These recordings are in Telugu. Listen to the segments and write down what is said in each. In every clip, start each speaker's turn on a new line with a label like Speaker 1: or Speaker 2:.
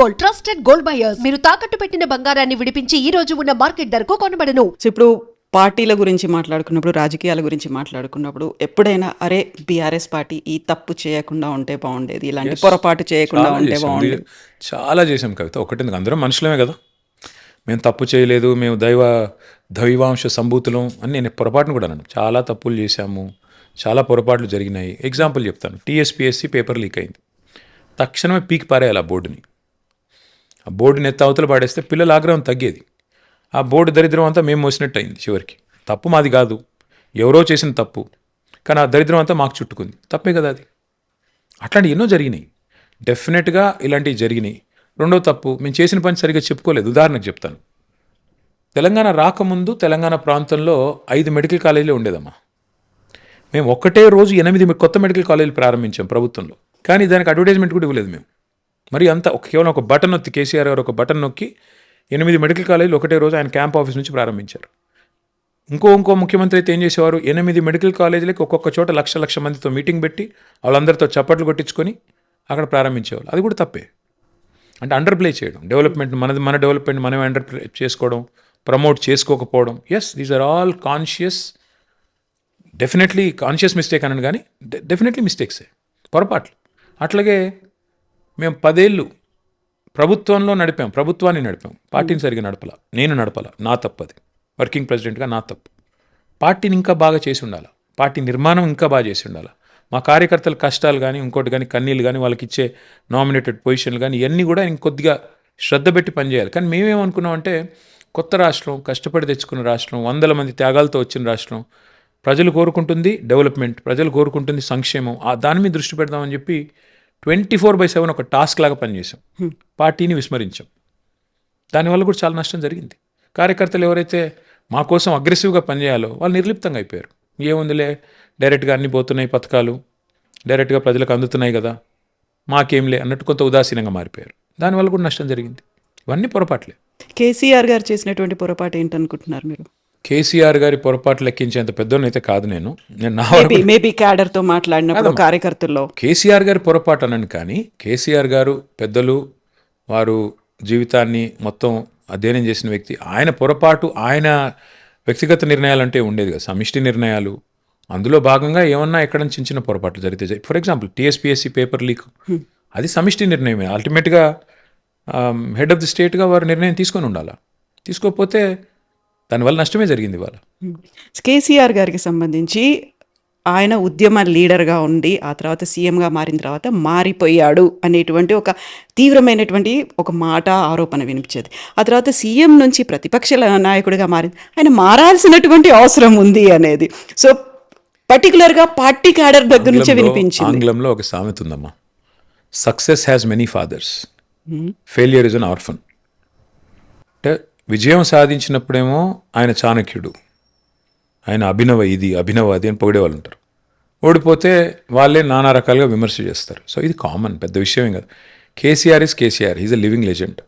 Speaker 1: Gold, trusted gold buyers. మీరు తాకట్టు పెట్టిన బంగారాన్ని విడిపించి ఈ రోజు ఉన్న మార్కెట్ ధరకు కొనబడను.
Speaker 2: ఇప్పుడు పార్టీల గురించి మాట్లాడుకున్నప్పుడు, రాజకీయాల గురించి మాట్లాడుకున్నప్పుడు ఎప్పుడైనా అరే బీఆర్ఎస్ పార్టీ ఈ తప్పు చేయకుండా ఉంటే బాగుండేది, ఇలాంటి పొరపాటు చేయకుండా ఉంటే బాగుండేది.
Speaker 3: చాలా చేసాం కవిత. ఒకటి అందరం మనుషులమే కదా, మేము తప్పు చేయలేదు, మేము దైవాంశ సంభూతులం అని నేను పొరపాటును కూడా అన్నాను. చాలా తప్పులు చేశాము, చాలా పొరపాట్లు జరిగినాయి. ఎగ్జాంపుల్ చెప్తాను. టీఎస్పీఎస్సీ పేపర్ లీక్ అయింది. తక్షణమే పీకి పారేయాలి ఆ బోర్డుని. ఆ బోర్డుని ఎత్త అవతల పాడేస్తే పిల్లల ఆగ్రహం తగ్గేది. ఆ బోర్డు దరిద్రం అంతా మేము మోసినట్టు అయింది. చివరికి తప్పు మాది కాదు, ఎవరో చేసిన తప్పు, కానీ ఆ దరిద్రం అంతా మాకు చుట్టుకుంది. తప్పే కదా అది. అట్లాంటివి ఎన్నో జరిగినాయి. డెఫినెట్గా ఇలాంటివి జరిగినాయి. రెండో తప్పు, మేము చేసిన పని సరిగ్గా చెప్పుకోలేదు. ఉదాహరణకు చెప్తాను. తెలంగాణ రాకముందు తెలంగాణ ప్రాంతంలో 5 మెడికల్ కాలేజీలు ఉండేదమ్మా. మేము ఒక్కటే రోజు 8 కొత్త మెడికల్ కాలేజీలు ప్రారంభించాం ప్రభుత్వంలో. కానీ దానికి అడ్వర్టైజ్మెంట్ కూడా ఇవ్వలేదు మేము. మరి అంతా కేవలం ఒక బటన్ నొక్కి, కేసీఆర్ గారు ఒక బటన్ నొక్కి 8 మెడికల్ కాలేజీలు ఒకటే రోజు ఆయన క్యాంప్ ఆఫీస్ నుంచి ప్రారంభించారు. ఇంకో ముఖ్యమంత్రి అయితే ఏం చేసేవారు, 8 మెడికల్ కాలేజీలకి ఒక్కొక్క చోట లక్ష మందితో మీటింగ్ పెట్టి వాళ్ళందరితో చప్పట్లు కొట్టించుకొని అక్కడ ప్రారంభించేవాళ్ళు. అది కూడా తప్పే. అంటే అండర్ ప్లే చేయడం, డెవలప్మెంట్ మన డెవలప్మెంట్ మనమే అండర్ ప్లే చేసుకోవడం, ప్రమోట్ చేసుకోకపోవడం. Yes, these are all conscious, definitely conscious mistake అన్నాను, కానీ డెఫినెట్లీ మిస్టేక్సే, పొరపాట్లు. అట్లాగే మేము 10 ఏళ్ళు ప్రభుత్వాన్ని నడిపాం, పార్టీని సరిగ్గా నడపలా, నేను నడపాల, నా తప్పది. వర్కింగ్ ప్రెసిడెంట్గా నా తప్పు. పార్టీని ఇంకా బాగా చేసి ఉండాలి, పార్టీ నిర్మాణం ఇంకా బాగా చేసి ఉండాలి. మా కార్యకర్తల కష్టాలు కానీ, ఇంకోటి కానీ, కన్నీళ్ళు కానీ, వాళ్ళకి ఇచ్చే నామినేటెడ్ పొజిషన్లు కానీ, ఇవన్నీ కూడా ఇంకొద్దిగా శ్రద్ధ పెట్టి పనిచేయాలి. కానీ మేమేమనుకున్నామంటే, కొత్త రాష్ట్రం, కష్టపడి తెచ్చుకున్న రాష్ట్రం, 100 మంది త్యాగాలతో వచ్చిన రాష్ట్రం, ప్రజలు కోరుకుంటుంది డెవలప్మెంట్, ప్రజలు కోరుకుంటుంది సంక్షేమం, దాని మీద దృష్టి పెడదామని చెప్పి 24/7 ఒక టాస్క్ లాగా పనిచేసాం. పార్టీని విస్మరించాం. దానివల్ల కూడా చాలా నష్టం జరిగింది. కార్యకర్తలు ఎవరైతే మా కోసం అగ్రెసివ్గా పనిచేయాలో వాళ్ళు నిర్లిప్తంగా అయిపోయారు. ఏముందిలే, డైరెక్ట్గా అన్ని పోతున్నాయి పథకాలు, డైరెక్ట్గా ప్రజలకు అందుతున్నాయి కదా, మాకేంలే అన్నట్టు కొంత ఉదాసీనంగా మారిపోయారు. దానివల్ల కూడా నష్టం జరిగింది. ఇవన్నీ పొరపాట్లే.
Speaker 2: కేసీఆర్ గారు చేసినటువంటి పొరపాటు ఏంటనుకుంటున్నారు మీరు?
Speaker 3: కేసీఆర్ గారి పొరపాటు లెక్కించేంత పెద్దోనైతే కాదు నేను.
Speaker 2: మేబీ క్యాడర్తో మాట్లాడినప్పుడు కార్యకర్తల్లో
Speaker 3: కేసీఆర్ గారి పొరపాటు అన్నాను. కానీ కేసీఆర్ గారు పెద్దలు, వారు జీవితాన్ని మొత్తం అధ్యయనం చేసిన వ్యక్తి. ఆయన పొరపాటు, ఆయన వ్యక్తిగత నిర్ణయాలు అంటే ఉండేది కదా, సమిష్టి నిర్ణయాలు. అందులో భాగంగా ఏమన్నా ఎక్కడ చిన్న పొరపాట్లు జరిగితే, for example TSPSC paper leak, అది సమిష్టి నిర్ణయమే. అల్టిమేట్గా హెడ్ ఆఫ్ ది స్టేట్గా వారు నిర్ణయం తీసుకొని ఉండాలా. తీసుకోకపోతే దానివల్ల నష్టమే జరిగింది ఇవాళ.
Speaker 2: కేసీఆర్ గారికి సంబంధించి ఆయన ఉద్యమ లీడర్గా ఉండి ఆ తర్వాత సీఎంగా మారిన తర్వాత మారిపోయాడు అనేటువంటి ఒక తీవ్రమైనటువంటి ఒక మాట, ఆరోపణ వినిపించేది. ఆ తర్వాత సీఎం నుంచి ప్రతిపక్ష నాయకుడిగా మారింది. ఆయన మారాల్సినటువంటి అవసరం ఉంది అనేది సో పర్టికులర్గా పార్టీ క్యాడర్ దగ్గర నుంచే వినిపించింది.
Speaker 3: ఆంగ్లంలో ఒక సామెత ఉందమ్మా, success has many fathers, failure is an orphan. అంటే విజయం సాధించినప్పుడేమో ఆయన చాణక్యుడు, ఆయన అభినవ అది అని పొగిడేవాళ్ళు ఉంటారు. ఓడిపోతే వాళ్ళే నానా రకాలుగా విమర్శ చేస్తారు. సో ఇది కామన్, పెద్ద విషయమే కదా. KCR is a living legend.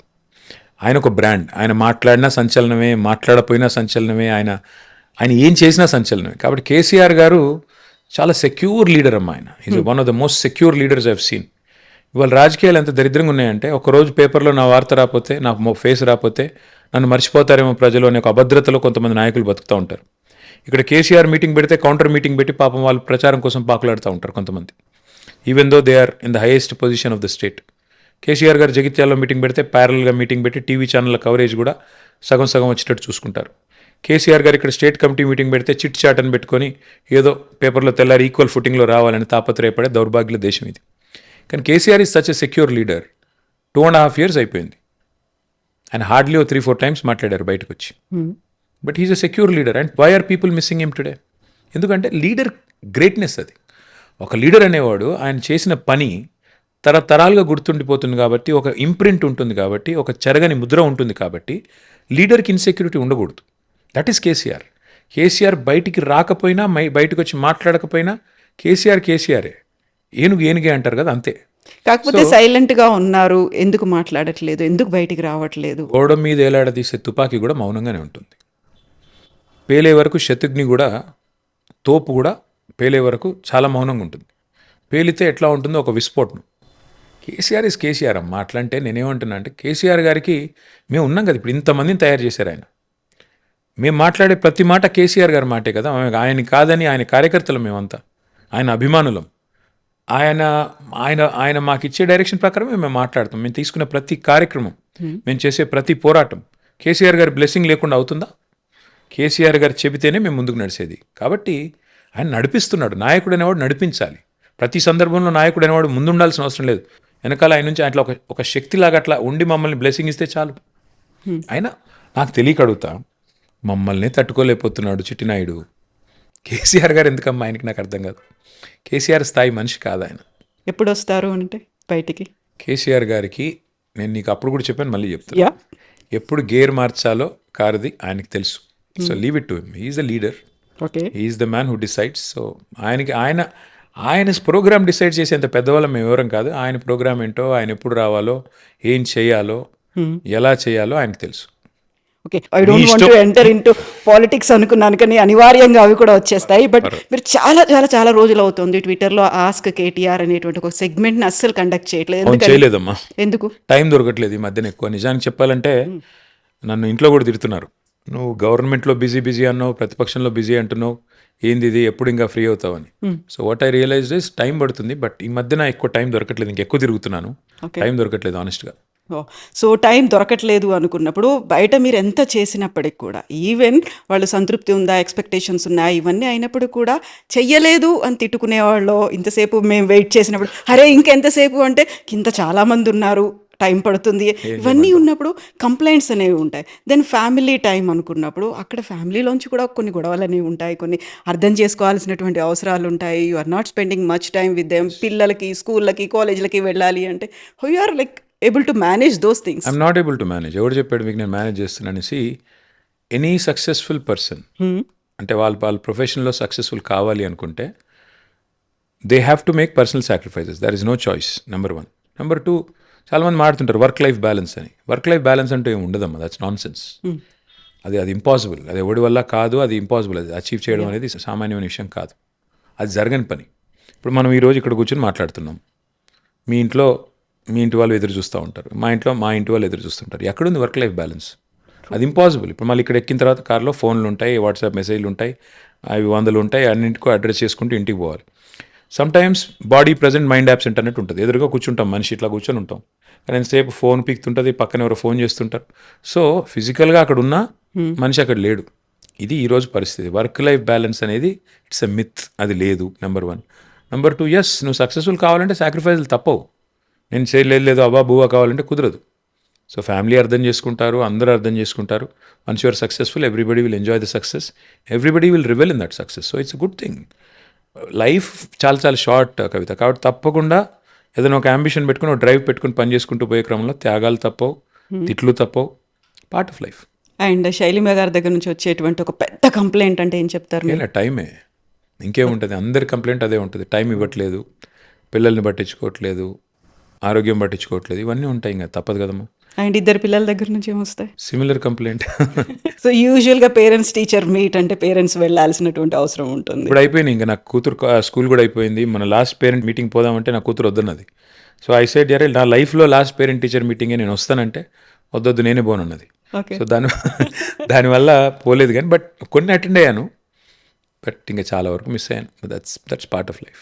Speaker 3: ఆయన ఒక బ్రాండ్. ఆయన మాట్లాడినా సంచలనమే, మాట్లాడపోయినా సంచలనమే, ఆయన ఏం చేసినా సంచలనమే. కాబట్టి కేసీఆర్ గారు చాలా సెక్యూర్ లీడర్ అమ్మా. ఆయన is one of the most secure leaders I have seen. ఇవాళ రాజకీయాలు ఎంత దరిద్రంగా ఉన్నాయంటే, ఒకరోజు పేపర్లో నా వార్త రాకపోతే, నా ఫేస్ రాకపోతే నన్ను మర్చిపోతారేమో ప్రజలు అనే ఒక అభద్రతలో కొంతమంది నాయకులు బతుకుతూ ఉంటారు. ఇక్కడ కేసీఆర్ మీటింగ్ పెడితే కౌంటర్ మీటింగ్ పెట్టి పాపం వాళ్ళు ప్రచారం కోసం పాకులాడుతూ ఉంటారు కొంతమంది, even though they are in the highest position of the state. KCR గారు జగిత్యాలలో మీటింగ్ పెడితే ప్యారల్గా మీటింగ్ పెట్టి టీవీ ఛానళ్ళ కవరేజ్ కూడా సగం వచ్చేటట్టు చూసుకుంటారు. కేసీఆర్ గారు ఇక్కడ స్టేట్ కమిటీ మీటింగ్ పెడితే చిట్ చాట్ అని పెట్టుకొని ఏదో పేపర్లో తెల్లారి ఈక్వల్ ఫుటింగ్లో రావాలని తాపత్రయపడే దౌర్భాగ్య దేశం ఇది. కానీ KCR is such a secure leader. 2.5 years అయిపోయింది. ఆయన హార్డ్లీ 3-4 times మాట్లాడారు బయటకు వచ్చి. But he's a secure leader. And why are people missing him today? ఎందుకంటే లీడర్ గ్రేట్నెస్ అది. ఒక లీడర్ అనేవాడు ఆయన చేసిన పని తరతరాలుగా గుర్తుండిపోతుంది కాబట్టి, ఒక ఇంప్రింట్ ఉంటుంది కాబట్టి, ఒక చెరగని ముద్ర ఉంటుంది కాబట్టి లీడర్కి ఇన్సెక్యూరిటీ ఉండకూడదు. That is KCR. కేసీఆర్ బయటికి రాకపోయినా, బయటకు వచ్చి మాట్లాడకపోయినా కేసీఆరే. ఏనుగే అంటారు కదా, అంతే.
Speaker 2: కాకపోతే సైలెంట్గా ఉన్నారు, ఎందుకు మాట్లాడట్లేదు, ఎందుకు బయటికి రావట్లేదు.
Speaker 3: గోడ మీద ఏలాడదీసే తుపాకీ కూడా మౌనంగానే ఉంటుంది. పేలే వరకు శత్రుఘ్ని కూడా, తోపు కూడా పేలే వరకు చాలా మౌనంగా ఉంటుంది. పేలితే ఎట్లా ఉంటుందో ఒక విస్ఫోటనం. కేసీఆర్ ఇస్ కేసీఆర్ అమ్మ. అట్లా అంటే నేనేమంటున్నా అంటే కేసీఆర్ గారికి మేము ఉన్నాం కదా, ఇప్పుడు ఇంతమందిని తయారు చేశారు ఆయన. మేము మాట్లాడే ప్రతి మాట కేసీఆర్ గారి మాటే కదా. ఆయన కాదని ఆయన కార్యకర్తలు మేమంతా, ఆయన అభిమానులం. ఆయన ఆయన ఆయన మాకు ఇచ్చే డైరెక్షన్ ప్రకారమే మేము మాట్లాడతాం. మేము తీసుకునే ప్రతి కార్యక్రమం, మేము చేసే ప్రతి పోరాటం కేసీఆర్ గారి బ్లెస్సింగ్ లేకుండా అవుతుందా? కేసీఆర్ గారు చెబితేనే మేము ముందుకు నడిచేది. కాబట్టి ఆయన నడిపిస్తున్నాడు. నాయకుడు అనేవాడు నడిపించాలి. ప్రతి సందర్భంలో నాయకుడు అనేవాడు ముందుండాల్సిన అవసరం లేదు. వెనకాల ఆయన నుంచి అట్లా ఒక శక్తిలాగా అట్లా ఉండి మమ్మల్ని బ్లెస్సింగ్ ఇస్తే చాలు. ఆయన నాకు తెలియక అడుగుతా, మమ్మల్ని తట్టుకోలేకపోతున్నాడు చిట్టినాయుడు. కేసీఆర్ గారు ఎందుకమ్మా ఆయనకి? నాకు అర్థం కాదు. కేసీఆర్ స్థాయి మనిషి కాదు ఆయన.
Speaker 2: ఎప్పుడు వస్తారు అంటే బయటికి?
Speaker 3: కేసీఆర్ గారికి నేను నీకు అప్పుడు కూడా చెప్పాను, మళ్ళీ చెప్తాను.
Speaker 2: యా,
Speaker 3: ఎప్పుడు గేర్ మార్చాలో కారుది ఆయనకి తెలుసు. So leave it to him. He's the leader,
Speaker 2: okay.
Speaker 3: He's the man who decides. So ఆయన ప్రోగ్రామ్ డిసైడ్ చేసేంత పెద్దవాళ్ళం మేము ఎవరం కాదు. ఆయన ప్రోగ్రామ్ ఏంటో, ఆయన ఎప్పుడు రావాలో, ఏం చేయాలో, ఎలా చేయాలో ఆయనకు తెలుసు.
Speaker 2: Okay, I don't want to enter into politics అనుకున్నాను, కానీ అనివార్యంగా అవి కూడా వచ్చేస్తాయి. బట్ మీరు చాలా చాలా చాలా రోజులు అవుతుంది ట్విట్టర్లో ఆస్క్ కేటీఆర్ అనేటువంటి ఒక సెగ్మెంట్ని అస్సలు కండక్ట్ చేయట్లేదు.
Speaker 3: చేయలేదమ్మా.
Speaker 2: ఎందుకు?
Speaker 3: టైం దొరకట్లేదు ఈ మధ్యన ఎక్కువ. నిజానికి చెప్పాలంటే నన్ను ఇంట్లో కూడా తిడుతున్నారు. నువ్వు గవర్నమెంట్లో బిజీ అన్నావు, ప్రతిపక్షంలో బిజీ అంటున్నావు, ఏంది ఇది, ఎప్పుడు ఇంకా ఫ్రీ అవుతావని. So what I realize is time పడుతుంది. బట్ ఈ మధ్యన ఎక్కువ టైం దొరకట్లేదు, ఇంకెక్కువ తిరుగుతున్నాను, టైం దొరకట్లేదు ఆనెస్ట్గా.
Speaker 2: సో టైం దొరకట్లేదు అనుకున్నప్పుడు బయట మీరు ఎంత చేసినప్పటికి కూడా, ఈవెన్ వాళ్ళు సంతృప్తి ఉందా, ఎక్స్పెక్టేషన్స్ ఉన్నాయా, ఇవన్నీ అయినప్పుడు కూడా చెయ్యలేదు అని తిట్టుకునేవాళ్ళు. ఇంతసేపు మేము వెయిట్ చేసినప్పుడు అరే ఇంకెంతసేపు అంటే కింద చాలామంది ఉన్నారు, టైం పడుతుంది, ఇవన్నీ ఉన్నప్పుడు కంప్లైంట్స్ అనేవి ఉంటాయి. దెన్ ఫ్యామిలీ టైం అనుకున్నప్పుడు అక్కడ ఫ్యామిలీలోంచి కూడా కొన్ని గొడవలు అనేవి ఉంటాయి, కొన్ని అర్థం చేసుకోవాల్సినటువంటి అవసరాలు ఉంటాయి. You are not spending much time with them. పిల్లలకి స్కూళ్ళకి కాలేజీలకి వెళ్ళాలి అంటే how you are like able to manage those things?
Speaker 3: I'm not able to manage. ఎవరు చెప్పాడు మీకు నేను మేనేజ్ చేస్తున్నానేసి? ఎనీ సక్సెస్ఫుల్ పర్సన్ అంటే వాళ్ళ ప్రొఫెషన్లో సక్సెస్ఫుల్ కావాలి అనుకుంటే they have to make personal sacrifices. There is no choice. Number 1. Number 2, చాలామంది మాడుతుంటారు వర్క్ లైఫ్ బ్యాలెన్స్ అని. వర్క్ లైఫ్ బ్యాలెన్స్ అంటే ఏమి ఉండదమ్మా. That's nonsense. అది ఇంపాసిబుల్. అది ఎవడి వల్ల కాదు, అది ఇంపాసిబుల్. అది అచీవ్ చేయడం అనేది సామాన్యమైన విషయం కాదు, అది జరగని పని. ఇప్పుడు మనం ఈరోజు ఇక్కడ కూర్చొని మాట్లాడుతున్నాం. మీ ఇంటి వాళ్ళు ఎదురు చూస్తూ ఉంటారు, మా ఇంటి వాళ్ళు ఎదురు చూస్తుంటారు. ఎక్కడుంది వర్క్ లైఫ్ బ్యాలెన్స్? అది ఇంపాసిబుల్. ఇప్పుడు మళ్ళీ ఇక్కడ ఎక్కిన తర్వాత కార్లో ఫోన్లు ఉంటాయి, వాట్సాప్ మెసేజ్లు ఉంటాయి, అవి 100 ఉంటాయి. అన్నింటికో అడ్రస్ చేసుకుంటూ ఇంటికి పోవాలి. Sometimes body present mind absent అన్నట్టు ఉంటుంది. ఎదురుగా కూర్చుంటాం, మనిషి ఇట్లా కూర్చొని ఉంటాం, కానీ ఎంతసేపు ఫోన్ పీక్తుంటుంది, పక్కన ఎవరో ఫోన్ చేస్తుంటారు. సో ఫిజికల్గా అక్కడ ఉన్న మనిషి అక్కడ లేడు. ఇది ఈరోజు పరిస్థితి. వర్క్ లైఫ్ బ్యాలెన్స్ అనేది ఇట్స్ ఎ మిత్, అది లేదు. నెంబర్ 1. నెంబర్ 2, ఎస్ నువ్వు సక్సెస్ఫుల్ కావాలంటే సాక్రిఫైస్లు తప్పవు. నేను చేయలేదు అబ్బా బువ్వ కావాలంటే కుదరదు. సో ఫ్యామిలీ అర్థం చేసుకుంటారు, అందరూ అర్థం చేసుకుంటారు. Once you're successful everybody will enjoy the success, everybody will revel in that success. So it's a good thing. Life చాలా చాలా షార్ట్ కవిత. కాబట్టి తప్పకుండా ఏదైనా ఒక అంబిషన్ పెట్టుకుని, ఒక డ్రైవ్ పెట్టుకుని పని చేసుకుంటూ పోయే క్రమంలో త్యాగాలు తప్పవు, తిట్లు తప్పవు, part of life.
Speaker 2: And Shailima గారి దగ్గర నుంచి వచ్చేటువంటి ఒక పెద్ద కంప్లైంట్ అంటే ఏం చెప్తారు?
Speaker 3: ఇలా టైమే, ఇంకేముంటుంది? అందరి కంప్లైంట్ అదే ఉంటుంది. టైం ఇవ్వట్లేదు, పిల్లల్ని పట్టించుకోవట్లేదు, ఆరోగ్యం పట్టించుకోవట్లేదు, ఇవన్నీ ఉంటాయి. ఇంకా తప్పదు కదమ్మా.
Speaker 2: అండ్ 2 పిల్లల దగ్గర నుంచి ఏమొస్తాయి?
Speaker 3: Similar complaint.
Speaker 2: సో యూజువల్గా పేరెంట్స్ టీచర్ మీట్ అంటే పేరెంట్స్ వెళ్ళాల్సినటువంటి అవసరం ఉంటుంది.
Speaker 3: ఇప్పుడు అయిపోయింది, ఇంకా నాకు కూతురు స్కూల్ కూడా అయిపోయింది. మన లాస్ట్ పేరెంట్ మీటింగ్ పోదామంటే నా కూతురు వద్దన్నది. సో ఐ సైడ్ జరే నా లైఫ్లో లాస్ట్ పేరెంట్ టీచర్ మీటింగే నేను వస్తానంటే వద్దొద్దు నేనే పోనున్నది. సో దానివల్ల పోలేదు. కానీ బట్ కొన్ని అటెండ్ అయ్యాను, బట్ ఇంకా చాలా వరకు మిస్ అయ్యాను. That's part of life.